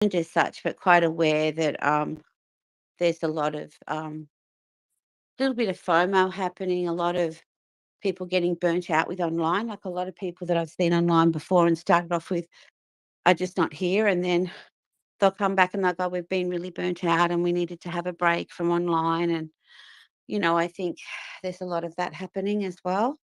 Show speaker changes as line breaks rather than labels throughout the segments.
as such, but quite aware that there's a lot of little bit of FOMO happening, a lot of people getting burnt out with online. Like a lot of people that I've seen online before and started off with are just not here, and then they'll come back and they'll go, "We've been really burnt out, and we needed to have a break from online." And I think there's a lot of that happening as well.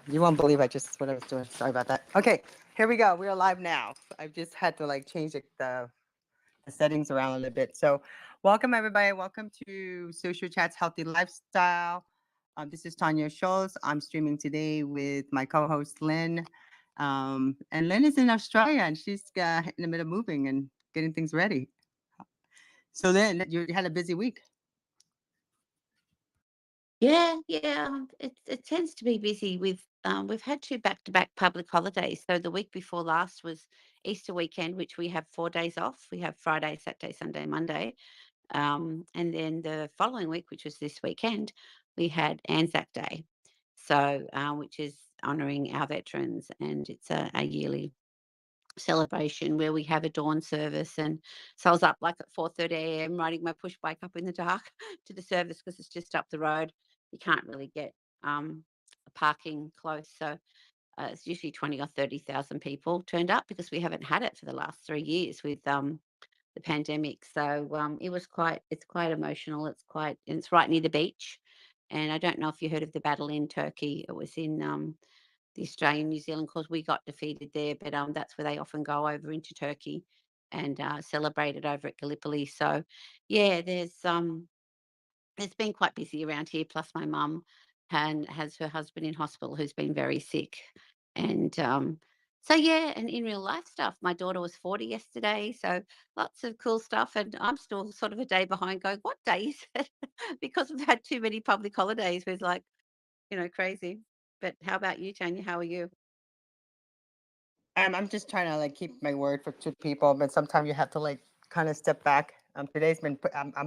You won't believe what I was doing. Sorry about that. Okay, here we go. We're live now. I just had to like change the settings around a little bit. So, welcome everybody. Welcome to Social Chats Healthy Lifestyle. This is Tonya Scholz. I'm streaming today with my co-host Lynne. And Lynne is in Australia, and she's in the middle of moving and getting things ready. So, Lynne, you had a busy week.
Yeah, yeah. It tends to be busy with we've had two back-to-back public holidays. So the week before last was Easter weekend, which we have 4 days off. We have Friday, Saturday, Sunday, Monday. And then the following week, which was this weekend, we had Anzac Day. So which is honouring our veterans, and it's a yearly celebration where we have a dawn service. And so I was up like at 4:30 a.m. riding my push bike up in the dark to the service because it's just up the road. You can't really get parking close, so it's usually 20 or 30,000 people turned up because we haven't had it for the last 3 years with the pandemic. So it's quite emotional. And it's right near the beach. And I don't know if you heard of the battle in Turkey. It was in the Australian New Zealand, because we got defeated there, but that's where they often go over into Turkey and celebrate it over at Gallipoli. So yeah, there's been quite busy around here. Plus, my mum has her husband in hospital who's been very sick, and so yeah, and in real life stuff. My daughter was 40 yesterday, so lots of cool stuff, and I'm still sort of a day behind, going, "What day is it?" Because we've had too many public holidays. We're like, crazy. But how about you, Tanya? How are you?
I'm just trying to like keep my word for two people, but sometimes you have to like kind of step back. I'm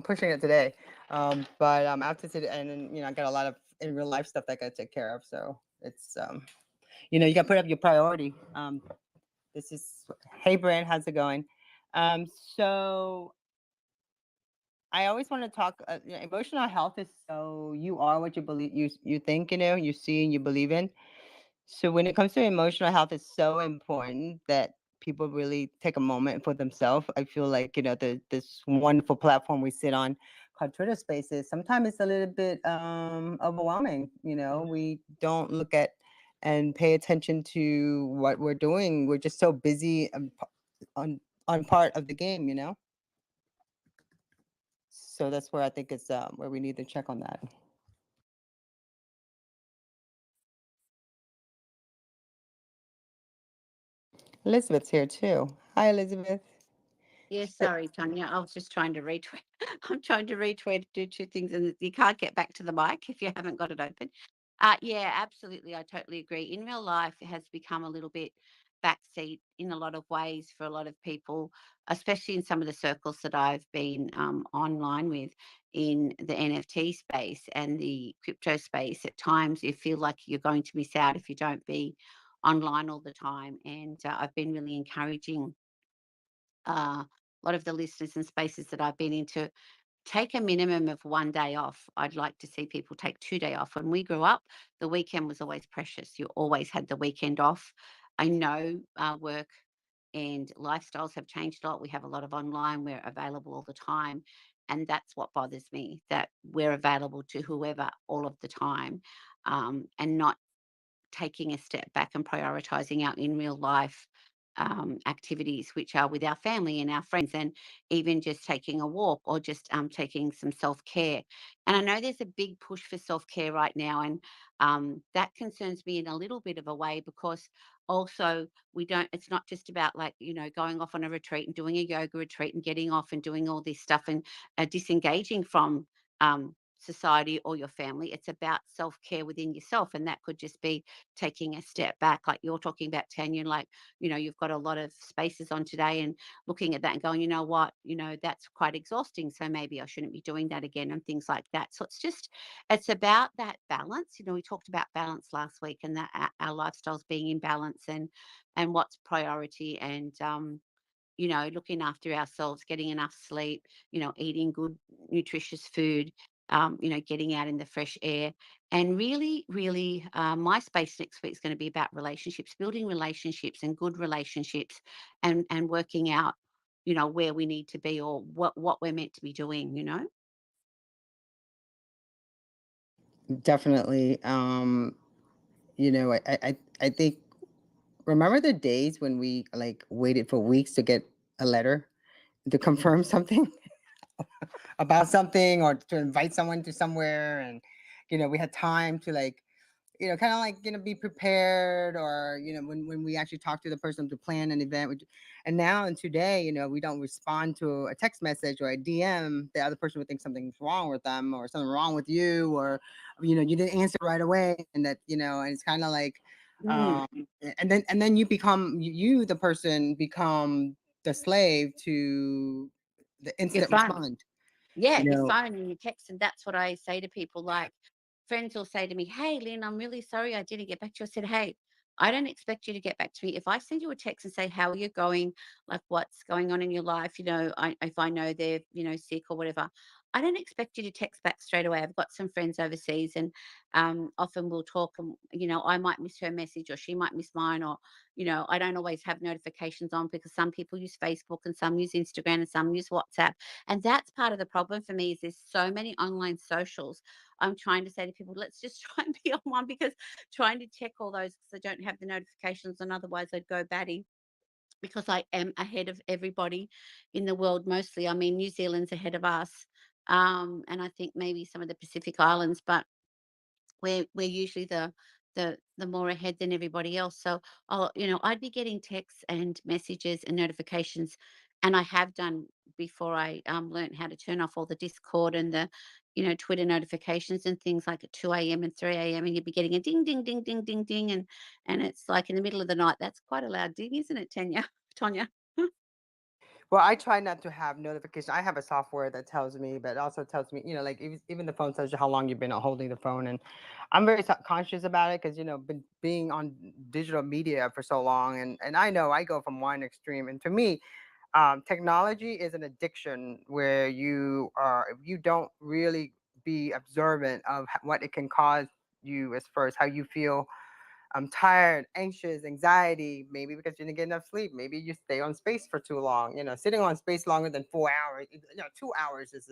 pushing it today, but after today, and then I got a lot of in real life stuff that I got to take care of. So it's you got to put up your priority. This is Hey Brand, how's it going? So I always want to talk. Emotional health is so you are what you believe. You think you see and you believe in. So when it comes to emotional health, it's so important that people really take a moment for themselves. I feel like this wonderful platform we sit on called Twitter Spaces, sometimes it's a little bit overwhelming. We don't look at and pay attention to what we're doing. We're just so busy on on part of the game. So that's where I think it's where we need to check on that. Elizabeth's here too. Hi, Elizabeth.
Yeah,
Uh,
sorry, Tonya. I was just trying to retweet. I'm trying to retweet, do two things, and you can't get back to the mic if you haven't got it open. Yeah, absolutely. I totally agree. In real life, it has become a little bit backseat in a lot of ways for a lot of people, especially in some of the circles that I've been online with in the NFT space and the crypto space. At times, you feel like you're going to miss out if you don't be online all the time. And I've been really encouraging a lot of the listeners and spaces that I've been into, take a minimum of 1 day off. I'd like to see people take 2 day off. When we grew up, the weekend was always precious. You always had the weekend off. I know work and lifestyles have changed a lot. We have a lot of online. We're available all the time. And that's what bothers me, that we're available to whoever all of the time, and not taking a step back and prioritizing our in real life activities, which are with our family and our friends, and even just taking a walk or just taking some self care. And I know there's a big push for self care right now, and that concerns me in a little bit of a way because also we don't, it's not just about like, going off on a retreat and doing a yoga retreat and getting off and doing all this stuff and disengaging from. Society or your family. It's about self care within yourself. And that could just be taking a step back, like you're talking about, Tanya, like, you've got a lot of spaces on today and looking at that and going, you know what, that's quite exhausting. So maybe I shouldn't be doing that again and things like that. So it's about that balance. We talked about balance last week and that our lifestyles being in balance and what's priority and, looking after ourselves, getting enough sleep, eating good, nutritious food, getting out in the fresh air. And really, really, my space next week is going to be about relationships, building relationships and good relationships and working out, where we need to be or what we're meant to be doing.
Definitely. I think, remember the days when we like waited for weeks to get a letter to confirm something about something or to invite someone to somewhere, and we had time to like kind of like be prepared, or when we actually talk to the person to plan an event. And now and today, we don't respond to a text message or a DM. The other person would think something's wrong with them or something wrong with you, or you didn't answer right away, and that and it's kind of like,
Mm,
um, and then you the person become the slave to the
your
instant
phone.
respond.
Yeah,
You
your
know,
phone and your text, and that's what I say to people, like, friends will say to me, "Hey, Lynn, I'm really sorry I didn't get back to you." I said, "Hey, I don't expect you to get back to me. If I send you a text and say, how are you going? Like, what's going on in your life? If I know they're, sick or whatever, I don't expect you to text back straight away. I've got some friends overseas and often we'll talk and, I might miss her message or she might miss mine or, I don't always have notifications on because some people use Facebook and some use Instagram and some use WhatsApp. And that's part of the problem for me is there's so many online socials. I'm trying to say to people, let's just try and be on one because trying to check all those because I don't have the notifications and otherwise I'd go batty because I am ahead of everybody in the world mostly. I mean, New Zealand's ahead of us. And I think maybe some of the Pacific Islands, but we're usually the more ahead than everybody else. So I'd be getting texts and messages and notifications, and I have done before I learned how to turn off all the Discord and the Twitter notifications and things like at 2 a.m. and 3 a.m. and you'd be getting a ding ding ding ding ding ding and it's like in the middle of the night. That's quite a loud ding, isn't it, Tanya? Tonya?
well, I try not to have notifications. I have a software that tells me, but it also tells me, like even the phone tells you how long you've been holding the phone. And I'm very conscious about it because, been being on digital media for so long. And I know I go from one extreme. And to me, technology is an addiction where if you don't really be observant of what it can cause you as far as how you feel. I'm tired, anxious, anxiety, maybe because you didn't get enough sleep. Maybe you stay on space for too long. Sitting on space longer than 4 hours, 2 hours is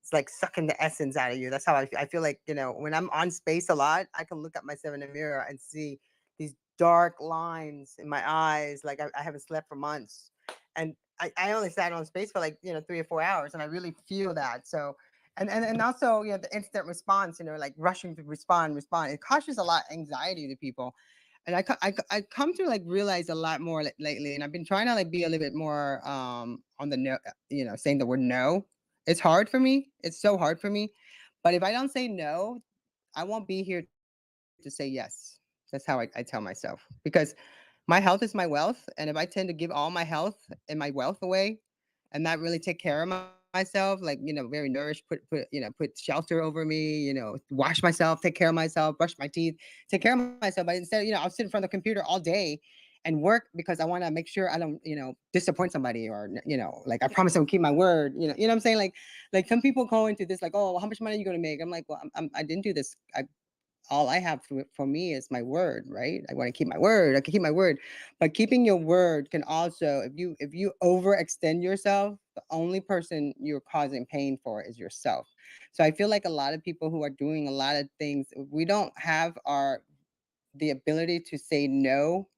it's like sucking the essence out of you. That's how I feel like, when I'm on space a lot, I can look at myself in the mirror and see these dark lines in my eyes. Like I haven't slept for months. And I only sat on space for like, 3 or 4 hours, and I really feel that. So, and also, the instant response, like rushing to respond, it causes a lot of anxiety to people. And I come to like realize a lot more lately, and I've been trying to like be a little bit more on the no, saying the word no. It's hard for me. It's so hard for me. But if I don't say no, I won't be here to say yes. That's how I tell myself, because my health is my wealth. And if I tend to give all my health and my wealth away and not really take care of myself, like, very nourished, put shelter over me, wash myself, take care of myself, brush my teeth, take care of myself. But instead, I'll sit in front of the computer all day and work because I want to make sure I don't, disappoint somebody, or, like I promise I'll keep my word, what I'm saying? Like some people go into this, like, oh, well, how much money are you going to make? I'm like, well, I didn't do this. All I have for me is my word, right? I want to keep my word. I can keep my word, but keeping your word can also, if you overextend yourself, the only person you're causing pain for is yourself. So I feel like a lot of people who are doing a lot of things, we don't have the ability to say no.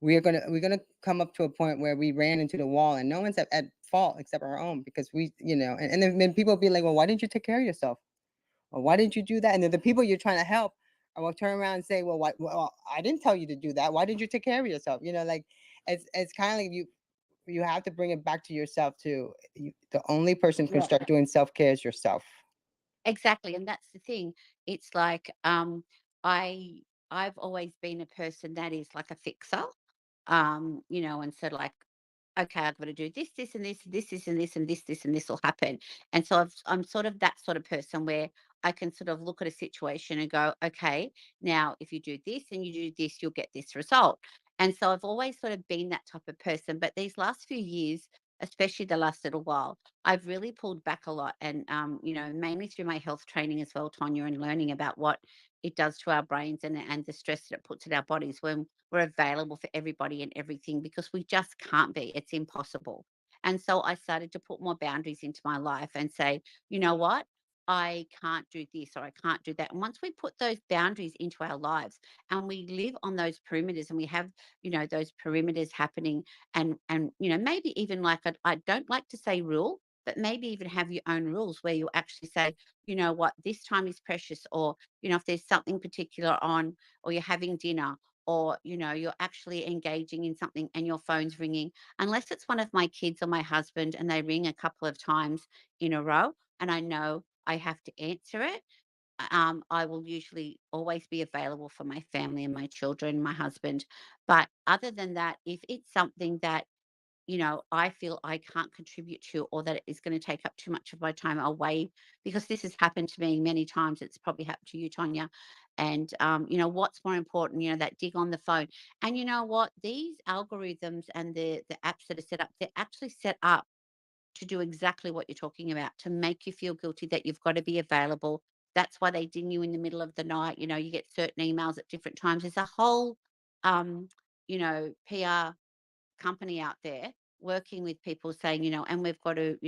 We're gonna come up to a point where we ran into the wall, and no one's at fault except our own, because and then people be like, well, why didn't you take care of yourself? Well, why didn't you do that? And then the people you're trying to help will turn around and say, well, why, well, I didn't tell you to do that. Why did you take care of yourself? Like it's kind of like you have to bring it back to yourself too. The only person who can
Yeah.
start doing self-care is yourself.
Exactly, and that's the thing. It's like, I I've always been a person that is like a fixer. And so like, okay, I've got to do this, this, and this, and this will happen. And so I'm sort of that sort of person where I can sort of look at a situation and go, okay, now if you do this and you do this, you'll get this result. And so I've always sort of been that type of person. But these last few years, especially the last little while, I've really pulled back a lot. And, mainly through my health training as well, Tonya, and learning about what it does to our brains, and the stress that it puts in our bodies when we're available for everybody and everything, because we just can't be. It's impossible. And so I started to put more boundaries into my life and say, you know what? I can't do this or I can't do that. And once we put those boundaries into our lives and we live on those perimeters, and we have, those perimeters happening, and maybe even like I don't like to say rule, but maybe even have your own rules where you actually say, you know what, this time is precious, or, if there's something particular on, or you're having dinner, or you're actually engaging in something and your phone's ringing, unless it's one of my kids or my husband and they ring a couple of times in a row and I know I have to answer it, I will usually always be available for my family and my children, my husband. But other than that, if it's something that I feel I can't contribute to, or that it is going to take up too much of my time away, because this has happened to me many times. It's probably happened to you, Tonya. And, what's more important, that dig on the phone. And you know what? These algorithms and the apps that are set up, they're actually set up to do exactly what you're talking about, to make you feel guilty that you've got to be available. That's why they ding you in the middle of the night. You get certain emails at different times. There's a whole, PR company out there working with people saying, and we've got to,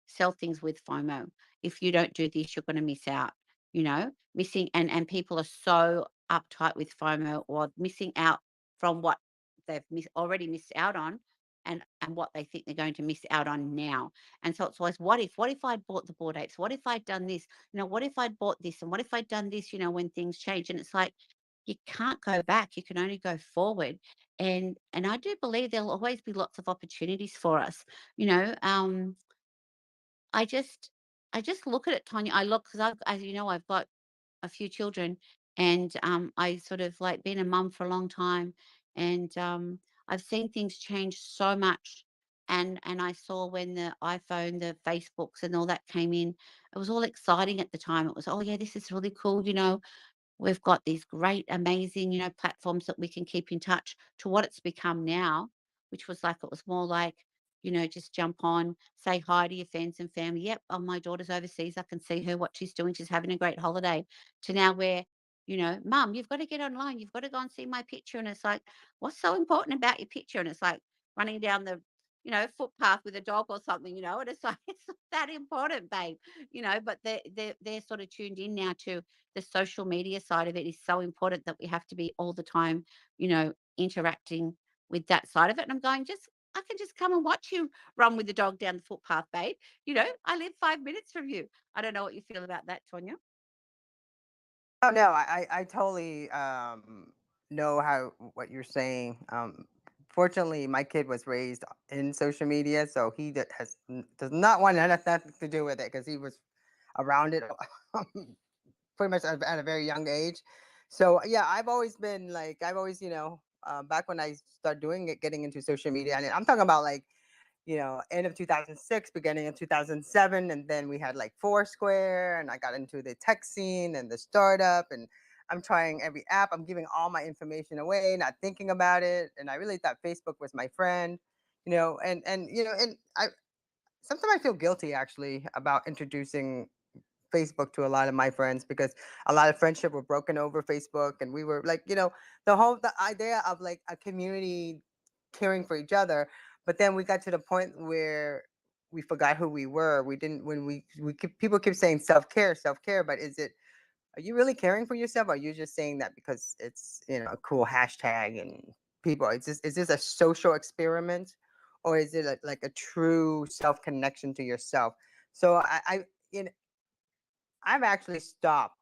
sell things with FOMO. If you don't do this, you're going to miss out, missing. And people are so uptight with FOMO, or missing out from what already missed out on, and what they think they're going to miss out on now. And so it's always, what if I'd bought the board apes? What if I'd done this? What if I'd bought this? And what if I'd done this, when things change? And it's like, you can't go back. You can only go forward. And I do believe there'll always be lots of opportunities for us. You know, I just I just look at it, Tanya. I look because as you know, I've got a few children, and I sort of like been a mum for a long time, and I've seen things change so much. And I saw when the iPhone, the Facebooks, and all that came in, it was all exciting at the time. It was, oh yeah, this is really cool. We've got these great, amazing, platforms that we can keep in touch, to what it's become now, which was like, it was more like, just jump on, say hi to your friends and family. Yep, oh, my daughter's overseas. I can see her, what she's doing. She's having a great holiday. To now where, mum, you've got to get online. You've got to go and see my picture. And it's like, what's so important about your picture? And it's like running down the footpath with a dog or something, and it's like it's not that important, babe, but they're sort of tuned in now to the social media side of it is so important that we have to be all the time, interacting with that side of it. And I'm going, just I can just come and watch you run with the dog down the footpath, babe. I live 5 minutes from you. I don't know what you feel about that, Tonya.
Oh no, I totally know how what you're saying. Fortunately, my kid was raised in social media, so does not want nothing to do with it because he was around it pretty much at a very young age. So yeah, I've always been like I've always back when I started doing it, getting into social media, and I'm talking about like end of 2006, beginning of 2007. And then we had like Foursquare, and I got into the tech scene and the startup. And I'm trying every app. I'm giving all my information away, not thinking about it. And I really thought Facebook was my friend, and I sometimes I feel guilty actually about introducing Facebook to a lot of my friends because a lot of friendship were broken over Facebook, and we were like, the idea of like a community caring for each other. But then we got to the point where we forgot who we were. We didn't when people keep saying self care, but are you really caring for yourself? Or are you just saying that because it's a cool hashtag and people? Is this a social experiment, or is it like a true self connection to yourself? So I've actually stopped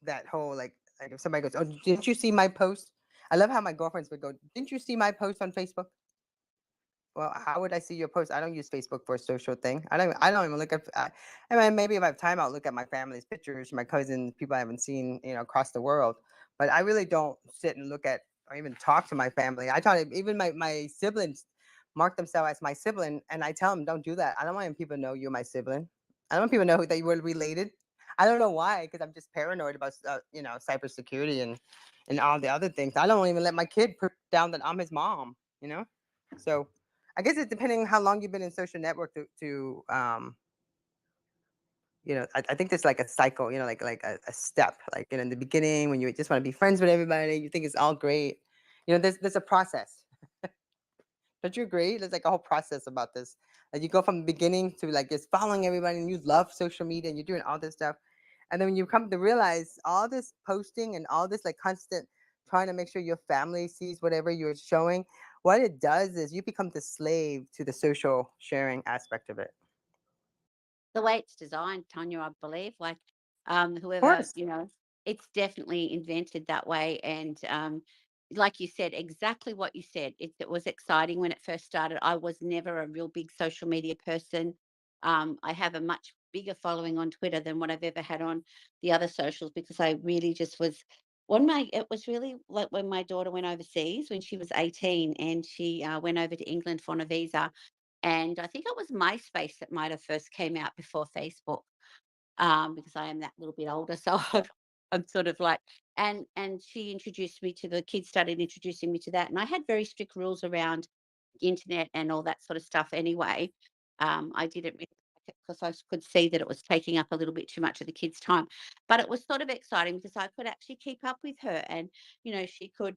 that whole like if somebody goes, "Oh, didn't you see my post?" I love how my girlfriends would go, "Didn't you see my post on Facebook?" Well, how would I see your post? I don't use Facebook for a social thing. I don't even look at. I mean, maybe if I have time, I'll look at my family's pictures, my cousins, people I haven't seen, across the world. But I really don't sit and look at or even talk to my family. I tell even my siblings mark themselves as my sibling, and I tell them, don't do that. I don't want people to know you're my sibling. I don't want people to know that you were related. I don't know why, because I'm just paranoid about cybersecurity and all the other things. I don't even let my kid put down that I'm his mom. So I guess it's depending on how long you've been in social network I think there's like a cycle, like a step, like in the beginning when you just want to be friends with everybody, you think it's all great. There's a process. Don't you agree? There's like a whole process about this. Like you go from the beginning to like just following everybody and you love social media and you're doing all this stuff. And then when you come to realize all this posting and all this like constant trying to make sure your family sees whatever you're showing, what it does is you become the slave to the social sharing aspect of it.
The way it's designed, Tanya, I believe, like,
Of
whoever,
course.
it's definitely invented that way. And like you said, exactly what you said. It was exciting when it first started. I was never a real big social media person. I have a much bigger following on Twitter than what I've ever had on the other socials because I really just was. It was really like when my daughter went overseas when she was 18 and she went over to England for on a visa, and I think it was MySpace that might have first came out before Facebook, because I am that little bit older. So I'm sort of like, and she introduced me to the kids started introducing me to that, and I had very strict rules around internet and all that sort of stuff. Anyway, I didn't really like it because I could see that it was taking up a little bit too much of the kids' time, but it was sort of exciting because I could actually keep up with her, and she could.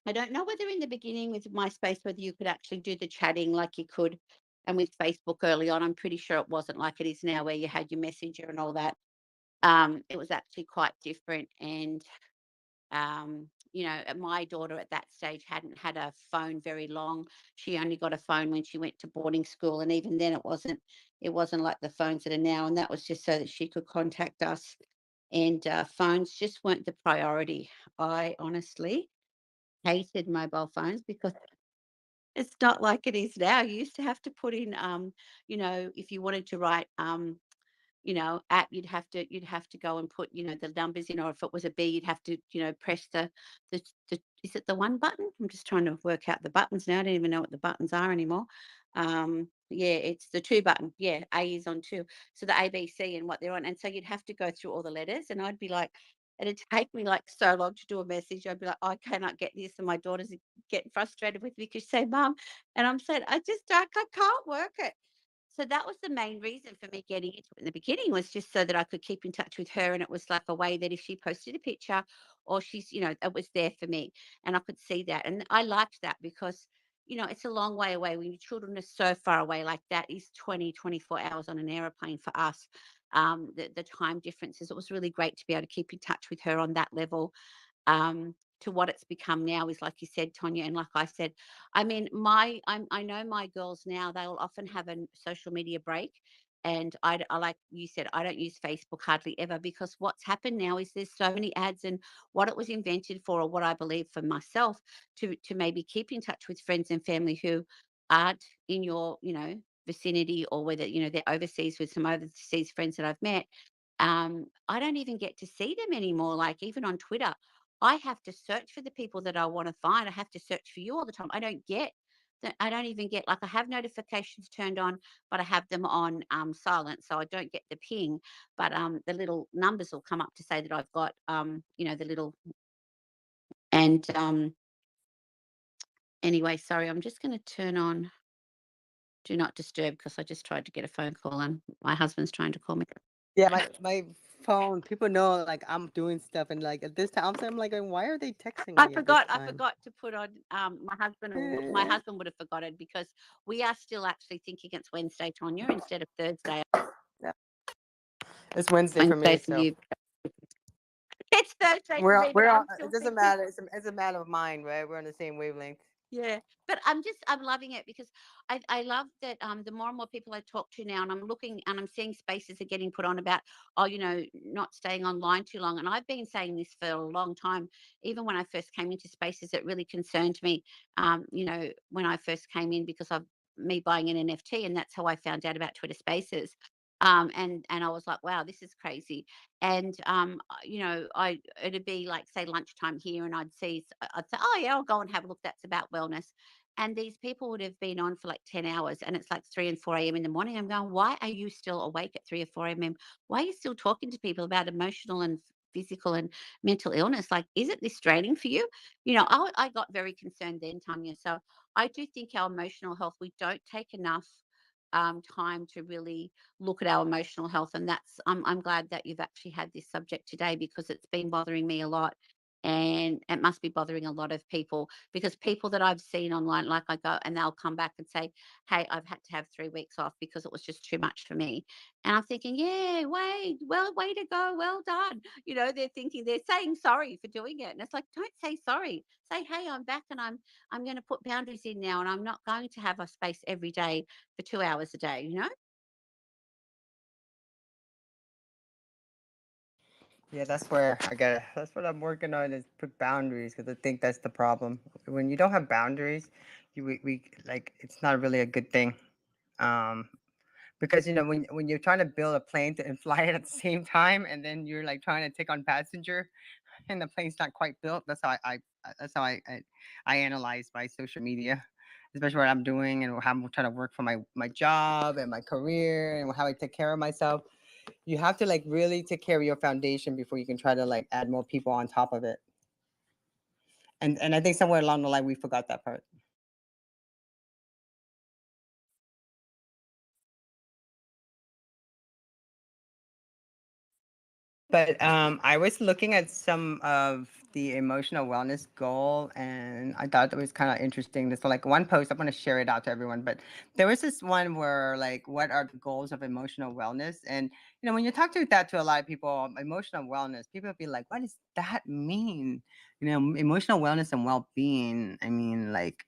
I don't know whether in the beginning with MySpace, whether you could actually do the chatting like you could, and with Facebook early on, I'm pretty sure it wasn't like it is now where you had your messenger and all that. It was actually quite different. And, my daughter at that stage hadn't had a phone very long. She only got a phone when she went to boarding school. And even then it wasn't like the phones that are now. And that was just so that she could contact us. And phones just weren't the priority. I honestly hated mobile phones because it's not like it is now. You used to have to put in, if you wanted to write, app, you'd have to go and put, the numbers in, or if it was a B, you'd have to, press the is it the one button? I'm just trying to work out the buttons now. I don't even know what the buttons are anymore. Yeah, it's the two button. Yeah, A is on two. So the A, B, C and what they're on. And so you'd have to go through all the letters, and I'd be like, it'd take me like so long to do a message. I'd be like, I cannot get this. And my daughter's getting frustrated with me because she say, Mum, and I'm saying, I can't work it. So that was the main reason for me getting into it in the beginning, was just so that I could keep in touch with her. And it was like a way that if she posted a picture or it was there for me and I could see that. And I liked that because, it's a long way away when your children are so far away. Like that is 20, 24 hours on an aeroplane for us. The time differences. It was really great to be able to keep in touch with her on that level. To what it's become now is like you said, Tonya, and like I said, I mean, I know my girls now. They'll often have a social media break, and I like you said, I don't use Facebook hardly ever because what's happened now is there's so many ads, and what it was invented for, or what I believe for myself, to maybe keep in touch with friends and family who aren't in your vicinity, or whether they're overseas with some overseas friends that I've met. I don't even get to see them anymore. Like even on Twitter, I have to search for the people that I want to find. I have to search for you all the time. I don't get that. I don't even get, like, I have notifications turned on, but I have them on silent, so I don't get the ping. But the little numbers will come up to say that I've got the little and anyway. Sorry, I'm just going to turn on do not disturb because I just tried to get a phone call and my husband's trying to call me.
Yeah, my phone. People know like I'm doing stuff, and like at this time, I'm like, why are they texting
I
me at this
forgot. I
time?
forgot to put on. My
Eh,
husband would have forgotten because we are still actually thinking it's Wednesday, Tonya, instead of Thursday.
yeah, it's Wednesday for
Wednesday
me,
for
so
you. It's Thursday for me, but
we're all,
I'm
it
still
doesn't
thinking.
matter. It's a matter of mind, right? We're on the same wavelength.
Yeah, but I'm loving it because I love that the more and more people I talk to now, and I'm looking and I'm seeing spaces are getting put on about, oh, not staying online too long. And I've been saying this for a long time. Even when I first came into spaces, it really concerned me. When I first came in because of me buying an NFT, and that's how I found out about Twitter Spaces. And I was like, wow, this is crazy. And I it'd be like, say, lunchtime here, and I'd say, oh yeah, I'll go and have a look. That's about wellness. And these people would have been on for like 10 hours, and it's like 3 and 4 a.m. in the morning. I'm going, why are you still awake at 3 or 4 a.m.? Why are you still talking to people about emotional and physical and mental illness? Like, is it this draining for you? I got very concerned then, Tanya. So I do think our emotional health, we don't take enough time to really look at our emotional health. And I'm glad that you've actually had this subject today because it's been bothering me a lot. And it must be bothering a lot of people, because people that I've seen online, like, I go and they'll come back and say, hey, I've had to have 3 weeks off because it was just too much for me. And I'm thinking, yeah, way to go. Well done. They're saying sorry for doing it. And it's like, don't say sorry. Say, hey, I'm back, and I'm going to put boundaries in now, and I'm not going to have a space every day for 2 hours a day.
Yeah, that's where I got. That's what I'm working on is put boundaries because I think that's the problem. When you don't have boundaries, we like it's not really a good thing. Um, because when you're trying to build a plane and fly it at the same time, and then you're like trying to take on passenger, and the plane's not quite built. That's how that's how I analyze my social media, especially what I'm doing and how I'm trying to work for my job and my career and how I take care of myself. You have to like really take care of your foundation before you can try to like add more people on top of it. And I think somewhere along the line we forgot that part. But I was looking at some of the emotional wellness goal, and I thought it was kind of interesting. So, like one post, I'm going to share it out to everyone. But there was this one where, like, what are the goals of emotional wellness? And when you talk to that to a lot of people, emotional wellness, people be like, "What does that mean?" Emotional wellness and well-being. I mean, like,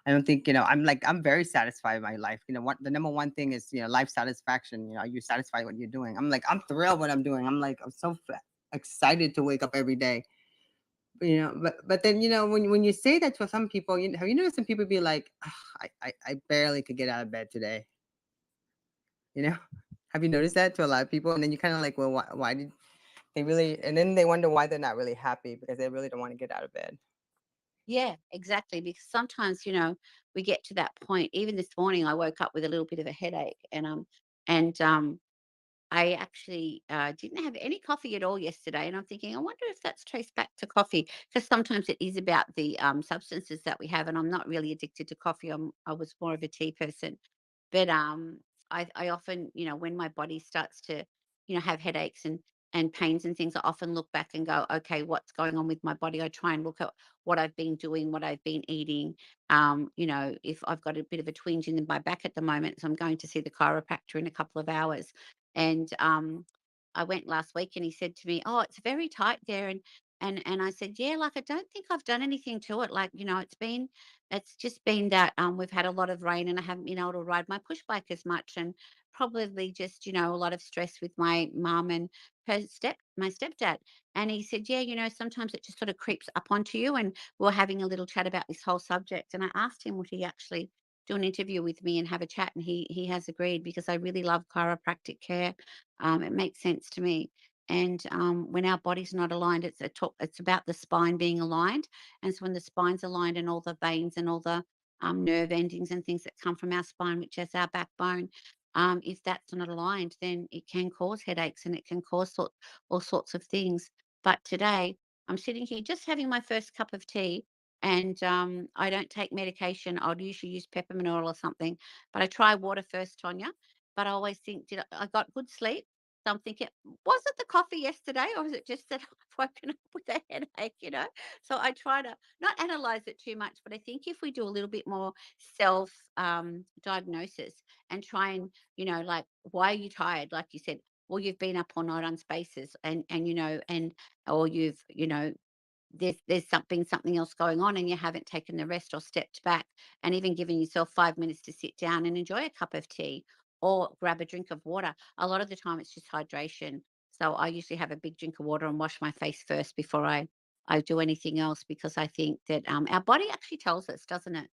I don't think, I'm very satisfied with my life. What the number one thing is, life satisfaction. Are you satisfied with what you're doing? I'm like, I'm thrilled what I'm doing. I'm so excited to wake up every day. But then, when you say that to some people, have you noticed some people be like, "Ugh, I barely could get out of bed today. You know, have you noticed that to a lot of people? And then you kind of like, well, why did they really, and then they wonder why they're not really happy because they really don't want to get out of bed.
Yeah, exactly. Because sometimes, we get to that point. Even this morning, I woke up with a little bit of a headache, and I actually didn't have any coffee at all yesterday. And I'm thinking, I wonder if that's traced back to coffee, because sometimes it is about the substances that we have. And I'm not really addicted to coffee. I was more of a tea person, but I often, when my body starts to, have headaches, and and pains and things, I often look back and go, okay, what's going on with my body? I try and look at what I've been doing, what I've been eating. If I've got a bit of a twinge in my back at the moment, so I'm going to see the chiropractor in a couple of hours. And I went last week and he said to me, "Oh, it's very tight there." And I said, "Yeah, like I don't think I've done anything to it. Like, it's just been that we've had a lot of rain and I haven't been able to ride my push bike as much, and probably just, a lot of stress with my mum and my stepdad." And he said, "Yeah, sometimes it just sort of creeps up onto you." And we're having a little chat about this whole subject. And I asked him, would he actually do an interview with me and have a chat? And he has agreed, because I really love chiropractic care. It makes sense to me. And when our body's not aligned, it's about the spine being aligned. And so when the spine's aligned and all the veins and all the nerve endings and things that come from our spine, which is our backbone, if that's not aligned, then it can cause headaches and it can cause all sorts of things. But today, I'm sitting here just having my first cup of tea, and I don't take medication. I'll usually use peppermint oil or something, but I try water first, Tonya. But I always think, I got good sleep? So I'm thinking, was it the coffee yesterday, or is it just that I've woken up with a headache? So I try to not analyze it too much, but I think if we do a little bit more self diagnosis and try and, like, why are you tired? Like you said, well, you've been up all night on spaces, and or you've, there's something else going on and you haven't taken the rest or stepped back and even given yourself 5 minutes to sit down and enjoy a cup of tea or grab a drink of water. A lot of the time it's just hydration. So I usually have a big drink of water and wash my face first before I do anything else, because I think that our body actually tells us, doesn't it?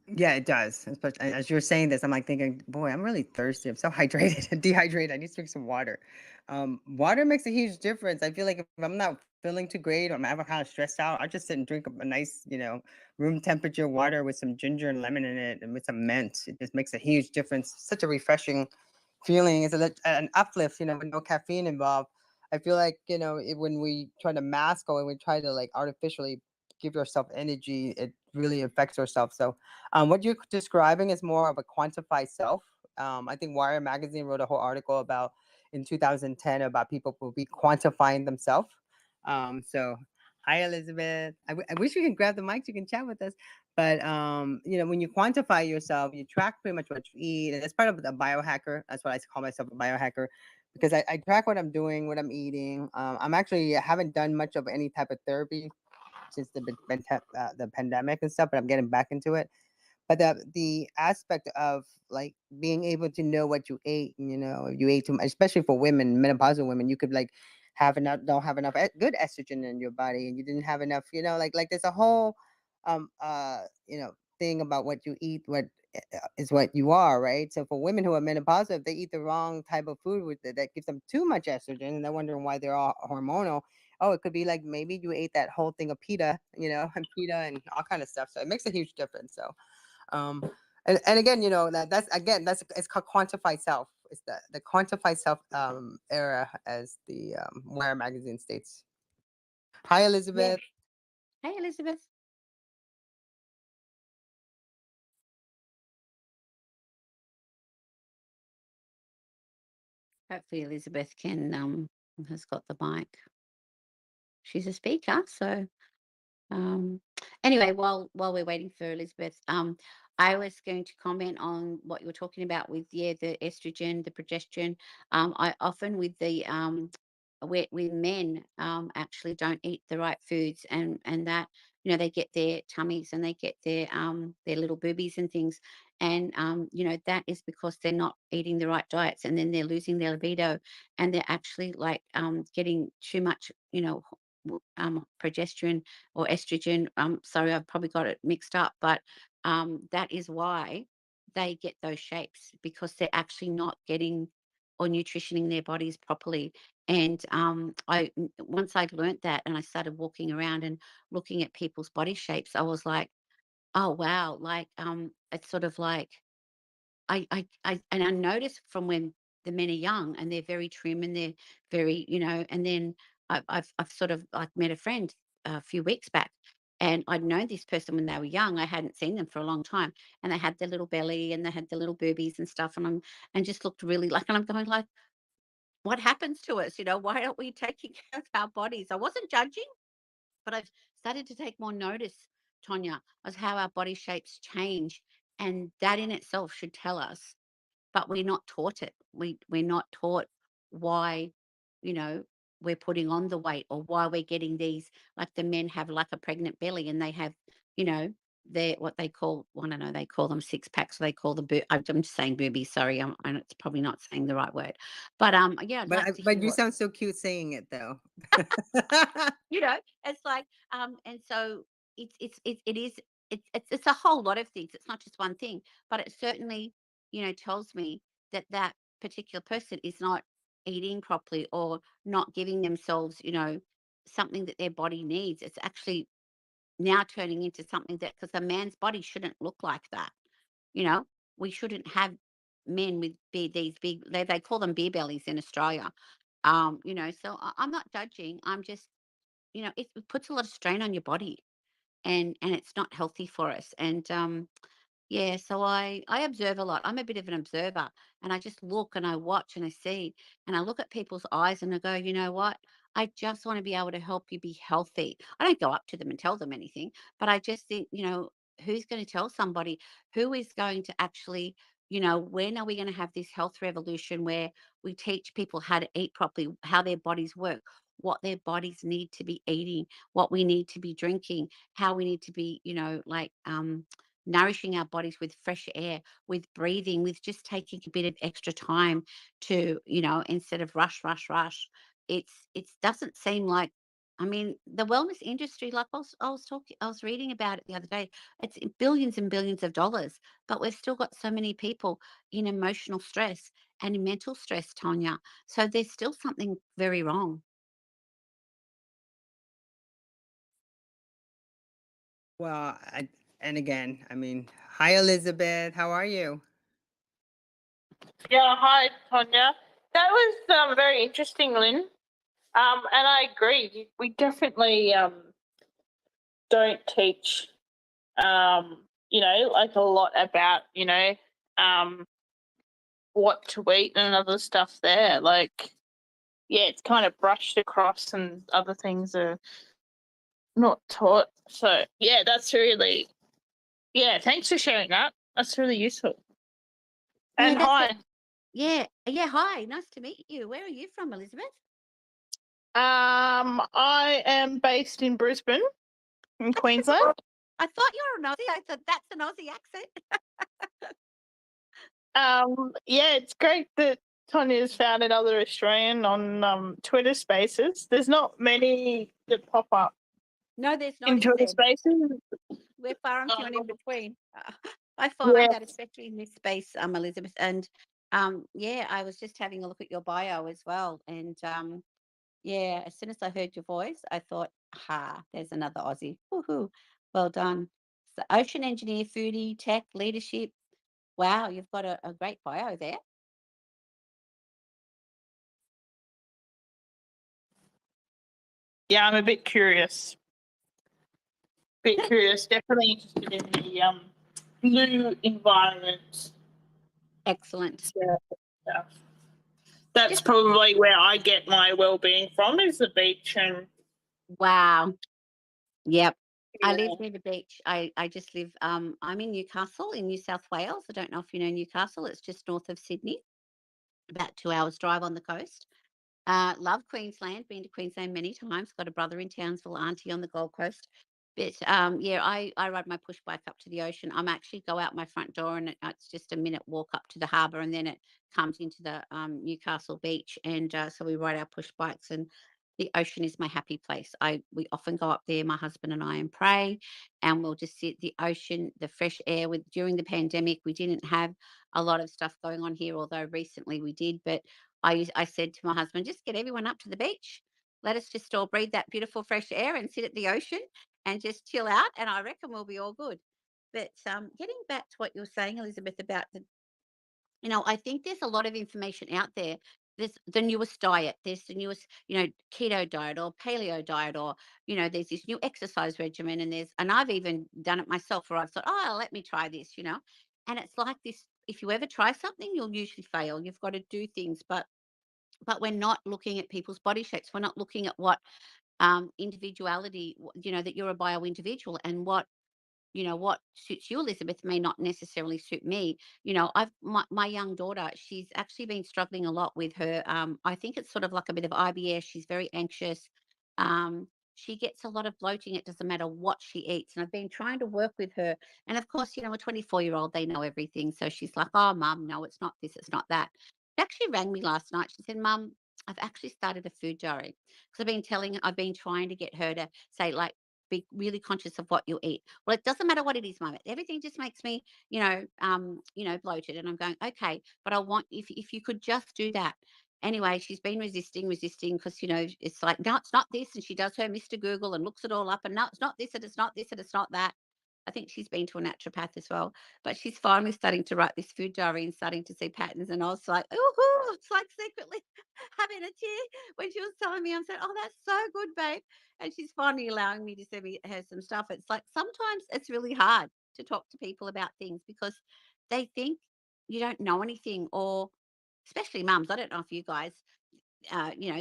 Yeah, it does. Especially as you're saying this, I'm like thinking, boy, I'm really thirsty. I'm so hydrated and dehydrated. I need to drink some water. Water makes a huge difference. I feel like if I'm not feeling too great or I'm ever kind of stressed out, I just sit and drink a nice, room temperature water with some ginger and lemon in it and with some mint. It just makes a huge difference. Such a refreshing feeling. It's an uplift, with no caffeine involved. I feel like, when we try to mask or when we try to like artificially give yourself energy, it really affects yourself. So, what you're describing is more of a quantified self. I think Wire magazine wrote a whole article about in 2010 about people who be quantifying themselves. So, hi Elizabeth. I wish we could grab the mic so you can chat with us. But when you quantify yourself, you track pretty much what you eat, and that's part of the biohacker. That's what I call myself, a biohacker, because I track what I'm doing, what I'm eating. I'm actually haven't done much of any type of therapy since the pandemic and stuff, but I'm getting back into it. But the aspect of like being able to know what you ate, and, if you ate too much, especially for women, menopausal women, you could like have enough, don't have enough good estrogen in your body, and you didn't have enough, like there's a whole um uh you know thing about what you eat, what is what you are, right? So for women who are menopausal, if they eat the wrong type of food with it, that gives them too much estrogen, and they're wondering why they're all hormonal. Oh, it could be like maybe you ate that whole thing of pita, and pita and all kind of stuff. So it makes a huge difference. So um, and again, that's it's called quantified self. It's the quantified self era, as the Wire magazine states. Hi,
Yeah.
Elizabeth.
Hey, Elizabeth. Hopefully Elizabeth can has got the mic. She's a speaker, so Um, anyway, while we're waiting for Elizabeth, I was going to comment on what you were talking about with, the estrogen, the progesterone. I often with the where men actually don't eat the right foods, and that, they get their tummies and they get their little boobies and things, and that is because they're not eating the right diets, and then they're losing their libido, and they're actually like getting too much, progesterone or estrogen. Sorry, I've probably got it mixed up, but that is why they get those shapes, because they're actually not getting or nutritioning their bodies properly. And once I learnt that and I started walking around and looking at people's body shapes, I was like, oh wow, like it's sort of like I notice from when the men are young and they're very trim and they're very, and then I've sort of like met a friend a few weeks back, And I'd known this person when they were young. I hadn't seen them for a long time, and they had their little belly and they had their little boobies and stuff, and just looked really like. And I'm going like, what happens to us? Why aren't we taking care of our bodies? I wasn't judging, but I've started to take more notice, Tonya, of how our body shapes change, and that in itself should tell us, but we're not taught it. We're not taught why, you know, we're putting on the weight, or why we're getting these, like the men have like a pregnant belly and they have, you know, they're what they call, I don't know, they call them six packs, or they call I'm just saying boobies, sorry, and it's probably not saying the right word. But yeah, I'd like to
But
hear
you
what
sound so cute saying it though.
you know, it's like, and so it is, it's a whole lot of things. It's not just one thing, but it certainly, tells me that that particular person is not eating properly, or not giving themselves, something that their body needs. It's actually now turning into something that, because a man's body shouldn't look like that. You know, we shouldn't have men with these big, they call them beer bellies in Australia. So I'm not judging. I'm just, it puts a lot of strain on your body, and it's not healthy for us. And yeah, so I observe a lot. I'm a bit of an observer, and I just look and I watch and I see, and I look at people's eyes and I go, you know what? I just want to be able to help you be healthy. I don't go up to them and tell them anything, but I just think, who's going to tell somebody, who is going to actually, when are we going to have this health revolution where we teach people how to eat properly, how their bodies work, what their bodies need to be eating, what we need to be drinking, how we need to be, nourishing our bodies with fresh air, with breathing, with just taking a bit of extra time to, instead of rush, rush, rush. It doesn't seem like, I mean, the wellness industry, like I was reading about it the other day. It's in billions and billions of dollars, but we've still got so many people in emotional stress and in mental stress, Tanya. So there's still something very wrong.
Well, and again, I mean, hi Elizabeth, how are you?
Yeah, hi, Tonya. That was very interesting, Lynn. And I agree. We definitely don't teach, like a lot about, um, what to eat and other stuff there. Like, yeah, it's kind of brushed across and other things are not taught. So, yeah, thanks for sharing that. That's really useful.
Yeah,
And hi.
yeah, yeah. Hi, nice to meet you. Where are you from, Elizabeth?
I am based in Brisbane, in Queensland.
I thought you were an Aussie. I thought that's an Aussie accent.
Yeah, it's great that Tonya's found another Australian on Twitter Spaces. There's not many that pop up
No, there's not,
in
is
Twitter
there?
Spaces.
We're far and few
Um,
and in between. I find
yeah,
that, especially in this space, Elizabeth. And yeah, I was just having a look at your bio as well. And yeah, as soon as I heard your voice, I thought, there's another Aussie. Woohoo. Well done. So, ocean engineer, foodie, tech, leadership. Wow, you've got a great bio there.
yeah, I'm a bit curious. Definitely interested in the blue environment
Excellent.
stuff. That's
Just
probably where I get my well-being from, is the beach. And
wow. Yep. I live
yeah,
near the beach. I just live, I'm in Newcastle in New South Wales. I don't know if you know Newcastle. It's just north of Sydney, about 2 hours drive on the coast. Love Queensland, been to Queensland many times, got a brother in Townsville, auntie on the Gold Coast. But yeah, I ride my push bike up to the ocean. I'm actually go out my front door, and it's just a minute walk up to the harbour, and then it comes into the Newcastle beach. And so we ride our push bikes, and the ocean is my happy place. We often go up there, my husband and I, and pray, and we'll just sit the ocean, the fresh air. With During the pandemic, we didn't have a lot of stuff going on here, although recently we did. But I said to my husband, just get everyone up to the beach. Let us just all breathe that beautiful fresh air and sit at the ocean and just chill out. And I reckon we'll be all good. But getting back to what you were saying, Elizabeth, about I think there's a lot of information out there there's the newest diet, there's the newest, keto diet or paleo diet, or, there's this new exercise regimen, and I've even done it myself where I've thought, oh, let me try this, and it's like this. If you ever try something, you'll usually fail. You've got to do things, but we're not looking at people's body shapes. We're not looking at what individuality, that you're a bio individual, and what suits you, Elizabeth, may not necessarily suit me. My young daughter, she's actually been struggling a lot with her. I think it's sort of like a bit of IBS. She's very anxious. She gets a lot of bloating. It doesn't matter what she eats. And I've been trying to work with her. And of course, a 24-year-old, they know everything. So she's like, oh, Mum, no, it's not this, it's not that. She actually rang me last night. She said, Mum, I've actually started a food diary. Because I've been trying to get her to say, like, be really conscious of what you eat. Well, it doesn't matter what it is, Mum. Everything just makes me, bloated. And I'm going, okay, but I want, if you could just do that. Anyway, she's been resisting because, it's like, no, it's not this. And she does her Mr. Google and looks it all up. And no, it's not this, and it's not this, and it's not that. I think she's been to a naturopath as well. But she's finally starting to write this food diary and starting to see patterns. And I was like, oh, it's like secretly having a tear when she was telling me. I'm saying, oh, that's so good, babe. And she's finally allowing me to send her some stuff. It's like sometimes it's really hard to talk to people about things because they think you don't know anything, or especially mums. I don't know if you guys,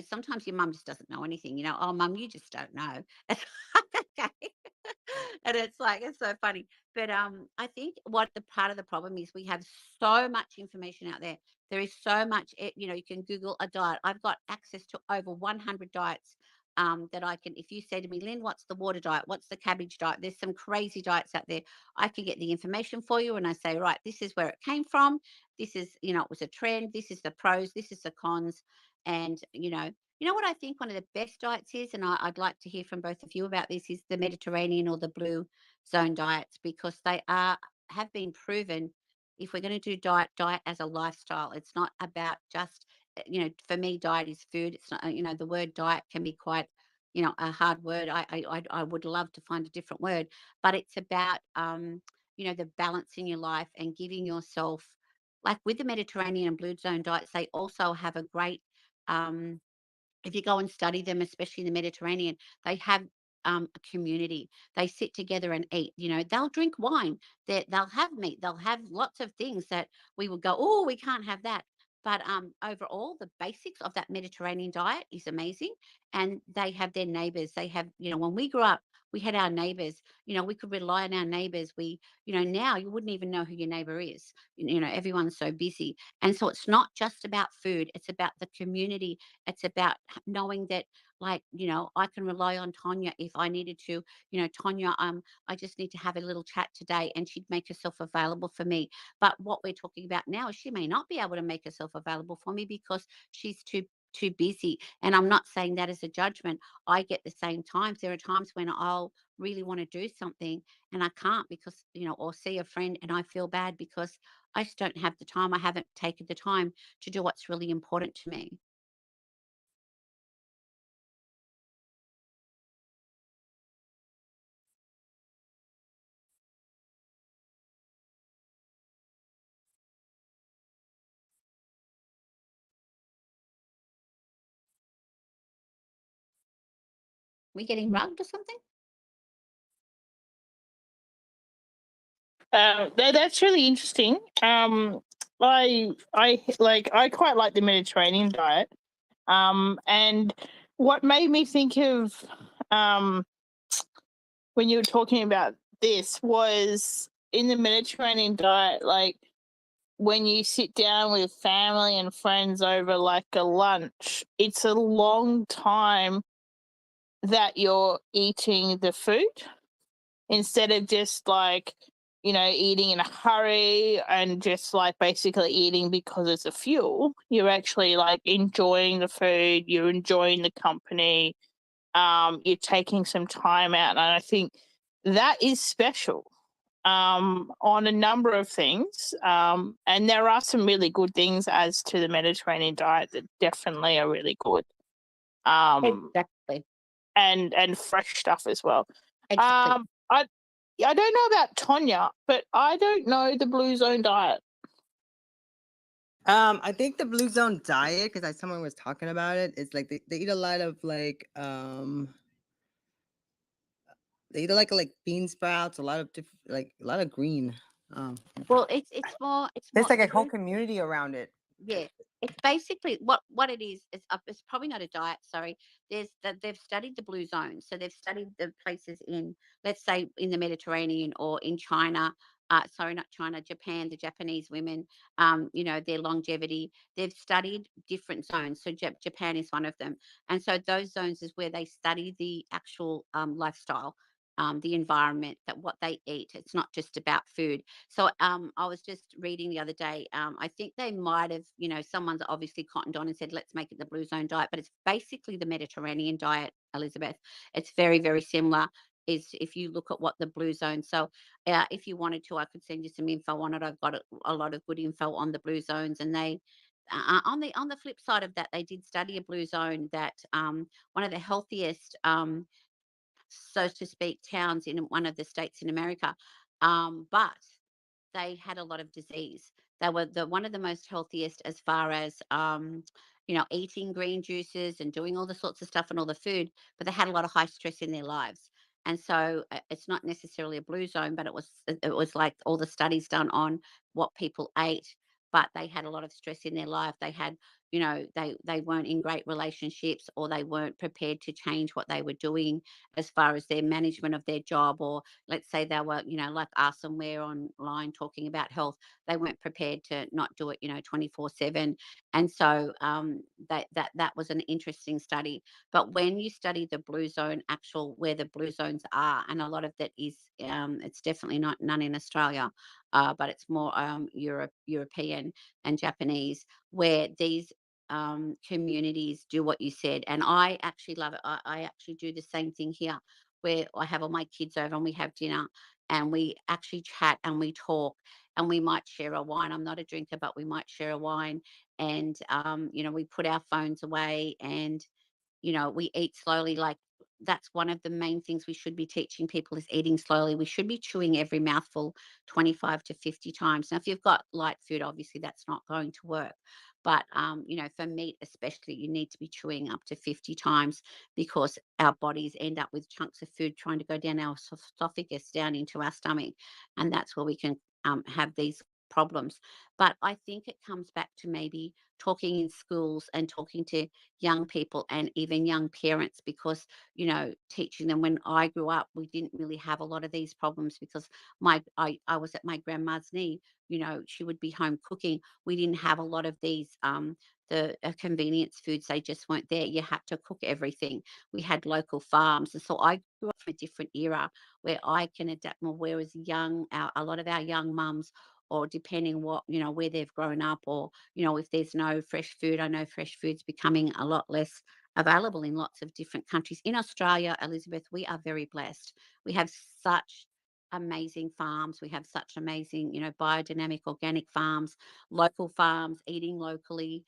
sometimes your mum just doesn't know anything. Oh, Mum, you just don't know. It's like, okay. And it's like, it's so funny. But I think what the part of the problem is, we have so much information out there. There is so much, you can Google a diet. I've got access to over 100 diets that I can, if you say to me, Lynne, what's the water diet? What's the cabbage diet? There's some crazy diets out there. I can get the information for you. And I say, right, this is where it came from. This is, it was a trend. This is the pros. This is the cons. And, what I think one of the best diets is, and I'd like to hear from both of you about this, is the Mediterranean or the blue zone diets, because they have been proven. If we're going to do diet as a lifestyle, it's not about just, for me, diet is food. It's not, the word diet can be quite, a hard word. I would love to find a different word, but it's about, the balance in your life and giving yourself, like with the Mediterranean and blue zone diets, they also have a great, um, if you go and study them, especially in the Mediterranean, they have a community. They sit together and eat. They'll drink wine. They'll have meat. They'll have lots of things that we would go, oh, we can't have that. But overall, the basics of that Mediterranean diet is amazing. And they have their neighbors. They have, when we grew up, we had our neighbors. We could rely on our neighbors. Now you wouldn't even know who your neighbor is. Everyone's so busy. And so it's not just about food. It's about the community. It's about knowing that, like, I can rely on Tonya if I needed to. Tonya, I just need to have a little chat today, and she'd make herself available for me. But what we're talking about now is she may not be able to make herself available for me because she's too busy. And I'm not saying that as a judgment. I get the same times. There are times when I'll really want to do something and I can't because, or see a friend, and I feel bad because I just don't have the time. I haven't taken the time to do what's really important to me. We getting rugged or something?
That's really interesting. I quite like the Mediterranean diet. And what made me think of when you were talking about this was in the Mediterranean diet, like when you sit down with family and friends over like a lunch, it's a long time that you're eating the food instead of just like, eating in a hurry and just like basically eating because it's a fuel. You're actually like enjoying the food, you're enjoying the company, you're taking some time out. And I think that is special on a number of things. And there are some really good things as to the Mediterranean diet that definitely are really good.
Exactly.
And fresh stuff as well.
Exactly.
I don't know about Tonya, but I don't know the Blue Zone diet.
I think the blue zone diet, because someone was talking about it, it's like they eat a lot of they eat like bean sprouts, a lot of like a lot of green. Um,
Well, it's
there's
more
like
the
a whole
blue.
community around it.
Yeah, it's basically what it is. It's probably not a diet. Sorry, there's that they've studied the blue zone, so they've studied the places in, let's say, in the Mediterranean or in China. Sorry, not China, Japan. The Japanese women, their longevity. They've studied different zones. So Japan is one of them, and so those zones is where they study the actual lifestyle. The environment, that what they eat. It's not just about food. So I was just reading the other day. I think they might have, someone's obviously cottoned on and said, let's make it the blue zone diet, but it's basically the Mediterranean diet, Elizabeth. It's very, very similar. Is if you look at what the blue zone. So if you wanted to, I could send you some info on it. I've got a lot of good info on the blue zones, and they. On the flip side of that, they did study a blue zone that one of the healthiest so to speak, towns in one of the states in America. But they had a lot of disease. They were one of the most healthiest as far as eating green juices and doing all the sorts of stuff and all the food, but they had a lot of high stress in their lives. And so it's not necessarily a blue zone, but it was like all the studies done on what people ate, but they had a lot of stress in their life. They had, they weren't in great relationships, or they weren't prepared to change what they were doing as far as their management of their job, or let's say they were, like us, and we're online talking about health. They weren't prepared to not do it, 24/7. And so that was an interesting study. But when you study the blue zone, actual where the blue zones are, and a lot of that is, it's definitely not none in Australia, but it's more European and Japanese, where these communities do what you said. And I actually love it. I actually do the same thing here, where I have all my kids over and we have dinner and we actually chat and we talk, and we might share a wine. I'm not a drinker, but we might share a wine, and we put our phones away, and we eat slowly. Like, that's one of the main things we should be teaching people, is eating slowly. We should be chewing every mouthful 25 to 50 times. Now, if you've got light food, obviously that's not going to work. But, for meat especially, you need to be chewing up to 50 times, because our bodies end up with chunks of food trying to go down our esophagus, down into our stomach. And that's where we can have these problems. But I think it comes back to maybe talking in schools and talking to young people and even young parents, because teaching them. When I grew up, we didn't really have a lot of these problems, because I was at my grandma's knee. She would be home cooking. We didn't have a lot of these the convenience foods. They just weren't there. You had to cook everything. We had local farms, and so I grew up from a different era where I can adapt more, whereas a lot of our young mums, or depending what, where they've grown up, or if there's no fresh food. I know fresh food's becoming a lot less available in lots of different countries. In Australia, Elizabeth, we are very blessed. We have such amazing farms. We have such amazing, biodynamic organic farms, local farms, eating locally.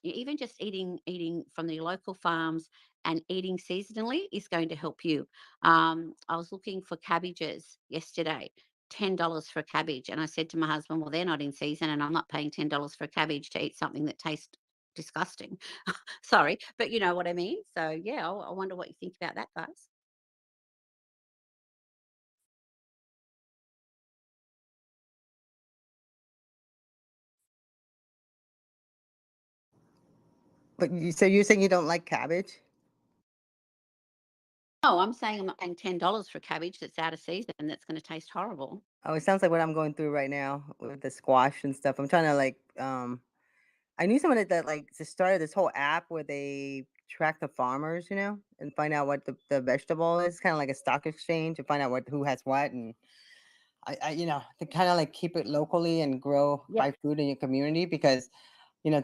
Even just eating from the local farms and eating seasonally is going to help you. I was looking for cabbages yesterday. $10 for a cabbage. And I said to my husband, well, they're not in season, and I'm not paying $10 for a cabbage to eat something that tastes disgusting. Sorry, but you know what I mean? So, yeah, I wonder what you think about that, guys.
But you're saying you don't like cabbage?
No, I'm saying I'm not paying $10 for a cabbage that's out of season and that's going to taste horrible.
Oh, it sounds like what I'm going through right now with the squash and stuff. I'm trying to I knew someone that like just started this whole app where they track the farmers, and find out what the vegetable is, kind of like a stock exchange, to find out who has what, and to kind of like keep it locally and grow
Yep.
buy food in your community, because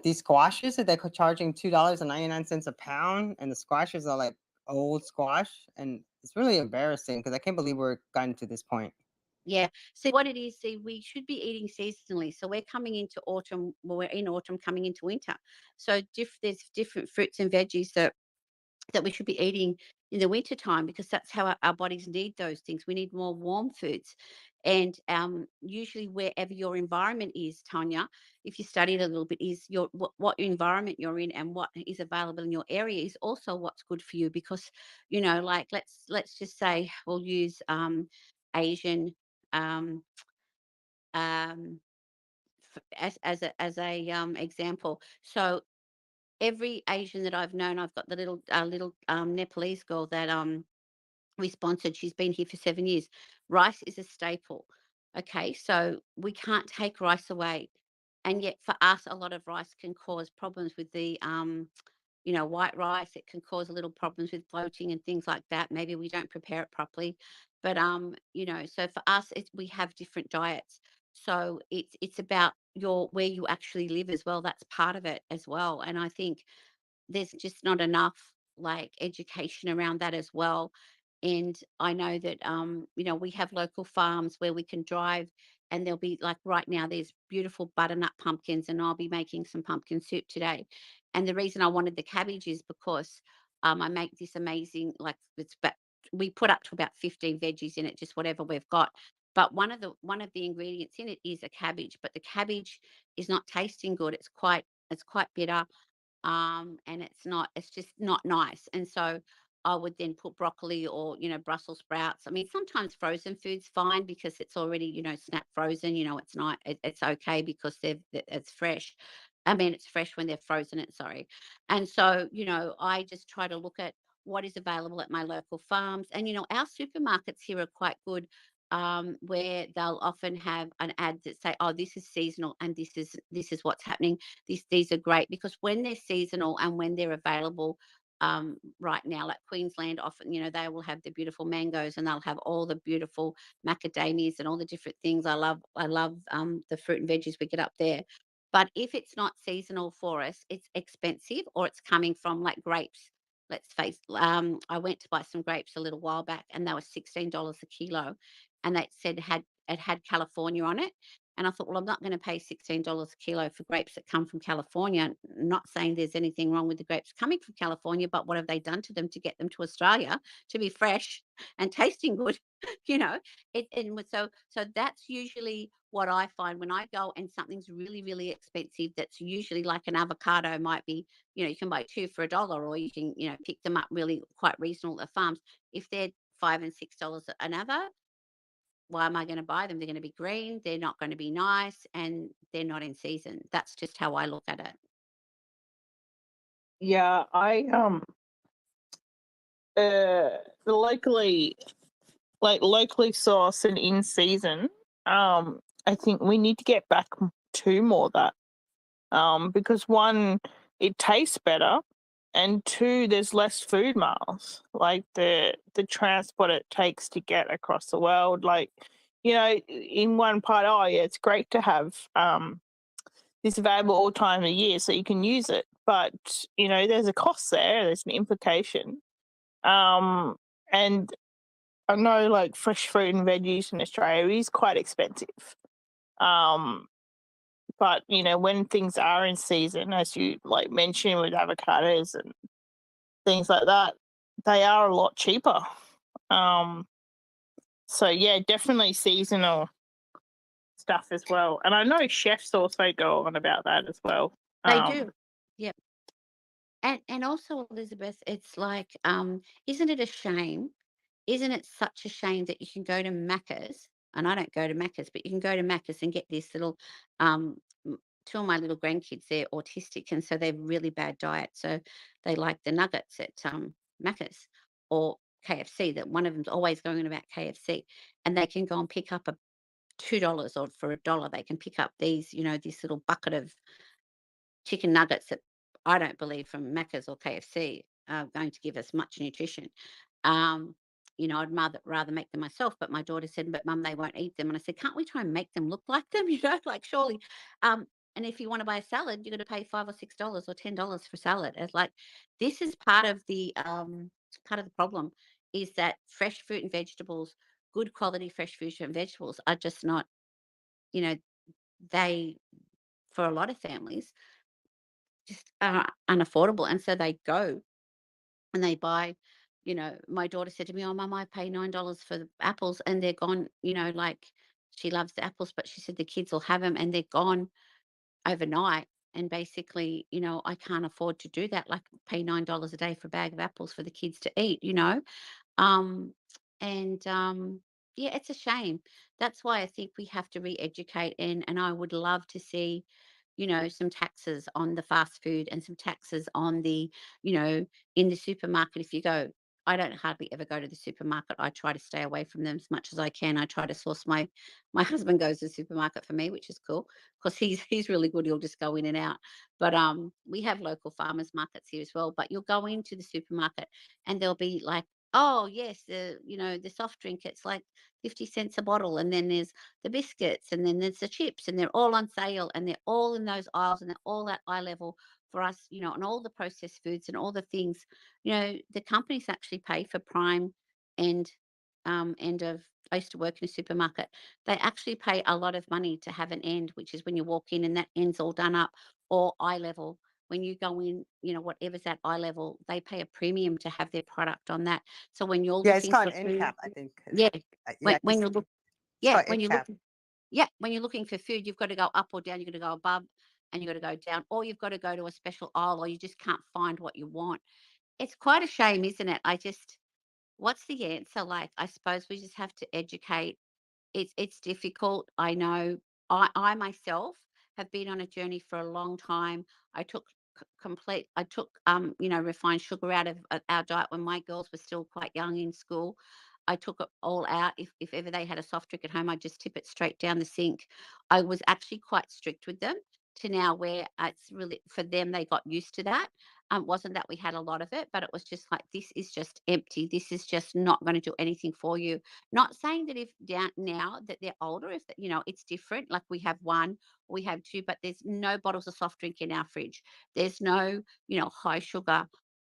these squashes that they're charging $2.99 a pound, and the squashes are like old squash, and it's really embarrassing because I can't believe we're gotten to this point.
Yeah. See what it is. See, we should be eating seasonally. So we're coming into autumn. Well, we're in autumn, coming into winter. So there's different fruits and veggies that we should be eating in the winter time, because that's how our bodies need those things. We need more warm foods. And usually wherever your environment is, Tanya, if you study it a little bit, is what your environment you're in and what is available in your area is also what's good for you. Because, like let's just say we'll use Asian um, um, as a example. So every Asian that I've known, I've got the little Nepalese girl that we sponsored. She's been here for 7 years. Rice is a staple. Okay, so we can't take rice away, and yet for us, a lot of rice can cause problems with the white rice. It can cause a little problems with bloating and things like that. Maybe we don't prepare it properly, but so for us, we have different diets. So it's about your where you actually live as well. That's part of it as well, and I think there's just not enough like education around that as well. And I know that we have local farms where we can drive, and there'll be like right now there's beautiful butternut pumpkins, and I'll be making some pumpkin soup today. And the reason I wanted the cabbage is because I make this amazing, like we put up to about 15 veggies in it, just whatever we've got. But one of the ingredients in it is a cabbage, but the cabbage is not tasting good. It's quite bitter, and it's just not nice. And so I would then put broccoli or Brussels sprouts. I mean, sometimes frozen food's fine because it's already snap frozen. It's not it's okay because it's fresh. I mean, it's fresh when they're frozen it, sorry. And so I just try to look at what is available at my local farms. And our supermarkets here are quite good, where they'll often have an ad that say, oh, this is seasonal and this is what's happening. These are great because when they're seasonal and when they're available, right now, like Queensland, often they will have the beautiful mangoes, and they'll have all the beautiful macadamias and all the different things. I love the fruit and veggies we get up there. But if it's not seasonal for us, it's expensive, or it's coming from like grapes. Let's face. I went to buy some grapes a little while back, and they were $16 a kilo, and they said it had California on it. And I thought, well, I'm not going to pay $16 a kilo for grapes that come from California. Not saying there's anything wrong with the grapes coming from California, but what have they done to them to get them to Australia to be fresh and tasting good? you know, so that's usually what I find when I go and something's really, really expensive. That's usually like an avocado might be, you can buy two for $1, or you can, pick them up really quite reasonable at farms. If they're $5 and $6 an avo, why am I going to buy them? They're going to be green, they're not going to be nice, and they're not in season. That's just how I look at it.
Yeah, I the locally sourced and in season. I think we need to get back to more of that. Because one, it tastes better, and two, there's less food miles. Like the transport it takes to get across the world. Like, in one part, oh yeah, it's great to have this available all time of year so you can use it. But there's a cost there. There's an implication. And I know like fresh fruit and veggies in Australia is quite expensive. Um, but when things are in season, as you like mentioned with avocados and things like that, they are a lot cheaper. Um, so yeah, definitely seasonal stuff as well. And I know chefs also go on about that as well.
They do. Yep. And also, Elizabeth, it's like, isn't it a shame? Isn't it such a shame that you can go to Macca's, and I don't go to Macca's, but you can go to Macca's and get this little, two of my little grandkids, they're autistic, and so they've really bad diet. So they like the nuggets at Macca's or KFC. That one of them's always going on about KFC, and they can go and pick up a $2 or for $1. They can pick up these, this little bucket of chicken nuggets that I don't believe from Macca's or KFC are going to give us much nutrition. Um, I'd rather make them myself, but my daughter said, "But mum, they won't eat them." And I said, "Can't we try and make them look like them?" Like surely. And if you want to buy a salad, you're going to pay $5 or $6 or $10 for salad. It's like this is part of the problem is that fresh fruit and vegetables, good quality fresh fruit and vegetables, are just not. You know, they for a lot of families just unaffordable, and so they go and they buy my daughter said to me, "Oh, Mum, I pay $9 for the apples and they're gone." Like she loves the apples, but she said the kids will have them and they're gone overnight. And basically, I can't afford to do that. Like pay $9 a day for a bag of apples for the kids to eat. Um, and Yeah, it's a shame. That's why I think we have to re-educate, and I would love to see, some taxes on the fast food and some taxes on you know, in the supermarket. If you go, I don't hardly ever go to the supermarket. I try to stay away from them as much as I can. I try to source my husband goes to the supermarket for me, which is cool because he's really good. He'll just go in and out. But we have local farmers markets here as well. But you'll go into the supermarket and there'll be like, oh yes, the soft drink, it's like 50 cents a bottle, and then there's the biscuits, and then there's the chips, and they're all on sale, and they're all in those aisles, and they're all at eye level for us, and all the processed foods and all the things. The companies actually pay for prime and end of. I used to work in a supermarket. They actually pay a lot of money to have an end, which is when you walk in and that end's all done up, or eye level. When you go in, whatever's at eye level, they pay a premium to have their product on that. So when you're
Yeah, it's
looking
called
for
an end
food,
cap, I think.
yeah,
Yeah,
when you're
it's
yeah,
called
when
end
you're
cap.
looking, yeah, when you're looking for food, you've got to go up or down. You've got to go above and you've got to go down, or you've got to go to a special aisle, or you just can't find what you want. It's quite a shame, isn't it? What's the answer? Like, I suppose we just have to educate. It's difficult. I know. I myself have been on a journey for a long time. I took refined sugar out of our diet when my girls were still quite young in school. I took it all out. If ever they had a soft drink at home, I'd just tip it straight down the sink. I was actually quite strict with them, to now where it's really for them, they got used to that. Wasn't that we had a lot of it, but it was just like, this is just empty. This is just not going to do anything for you. Not saying that if down now that they're older, if it's different. Like we have one, we have two, but there's no bottles of soft drink in our fridge. There's no, high sugar.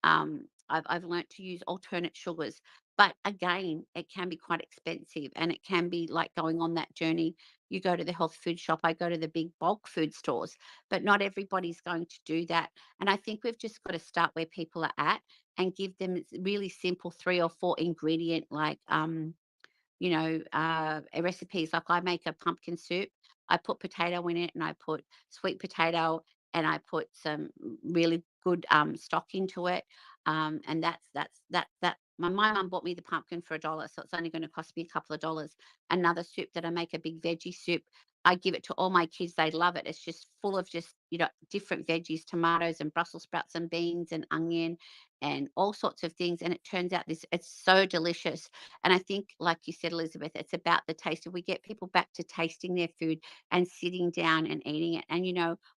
I've learnt to use alternate sugars, but again, it can be quite expensive, and it can be like going on that journey. You go to the health food shop, I go to the big bulk food stores, but not everybody's going to do that. And I think we've just got to start where people are at and give them really simple 3 or 4 ingredient, like recipes. Like I make a pumpkin soup. I put potato in it, and I put sweet potato, and I put some really good stock into it. And that. My mum bought me the pumpkin for $1, so it's only going to cost me a couple of dollars. Another soup that I make, a big veggie soup. I give it to all my kids. They love it. It's just full of just different veggies, tomatoes and Brussels sprouts and beans and onion and all sorts of things. And it turns out it's so delicious. And I think, like you said, Elizabeth, it's about the taste. If we get people back to tasting their food and sitting down and eating it. And,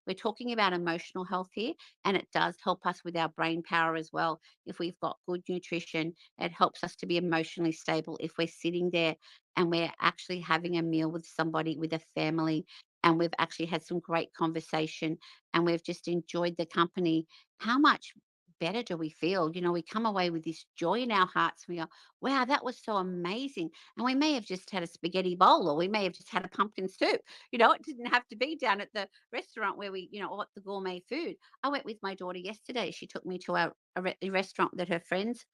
we're talking about emotional health here, and it does help us with our brain power as well. If we've got good nutrition, it helps us to be emotionally stable. If we're sitting there and we're actually having a meal with somebody, with a family, and we've actually had some great conversation and we've just enjoyed the company, how much better do we feel? We come away with this joy in our hearts. We go, wow, that was so amazing. And we may have just had a spaghetti bowl, or we may have just had a pumpkin soup. It didn't have to be down at the restaurant where we, ate the gourmet food. I went with my daughter yesterday. She took me to a restaurant that her friends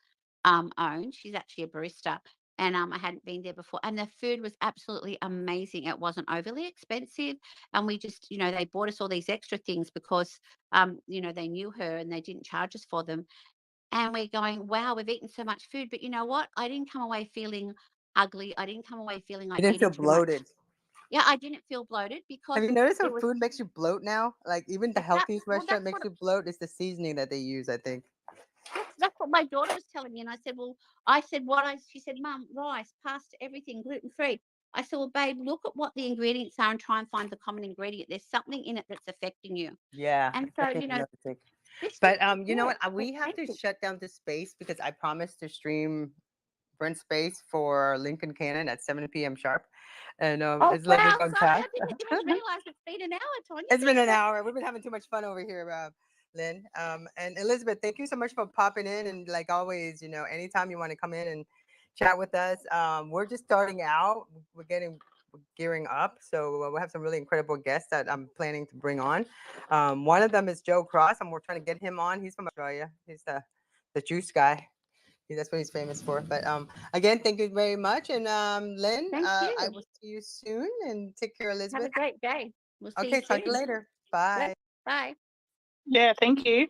own. She's actually a barista. And I hadn't been there before. And the food was absolutely amazing. It wasn't overly expensive. And we just, they bought us all these extra things because, they knew her and they didn't charge us for them. And we're going, wow, we've eaten so much food. But you know what? I didn't come away feeling ugly. I didn't come away feeling
You
like
didn't feel
eating too much.
bloated.
Yeah, I didn't feel bloated
Have
because
you noticed how
it was,
food makes you bloat now? Like even the healthiest
well,
restaurant makes you bloat. It's the seasoning that they use, I think.
that's what my daughter was telling me. And I said, well, she said, Mum, rice, pasta, everything, gluten free. I said, well, babe, look at what the ingredients are and try and find the common ingredient. There's something in it that's affecting you.
Yeah,
And so,
definitely noticing.
this
But
is,
you know
yeah,
what? We have to
expensive.
shut down this space because I promised to stream Brent Space for Lincoln Cannon at 7 p.m. sharp, and
Oh,
it's like
wow.
it's on
Sorry,
chat.
I didn't even realize it's been an hour, Tonya.
It's been an
Thanks
hour. We've been having too much fun over here, Lynn. And Elizabeth, thank you so much for popping in. And like always, anytime you want to come in and chat with us, we're just starting out. We're gearing up. So we'll have some really incredible guests that I'm planning to bring on. One of them is Joe Cross, and we're trying to get him on. He's from Australia. He's the juice guy. That's what he's famous for. But again, thank you very much. And Lynn,
Thank
I
you.
will see you soon. And take care,
Have
Elizabeth.
a great day. We'll see
Okay,
you
talk to you
soon.
later.
Yep.
Bye.
Bye.
Yeah, thank you.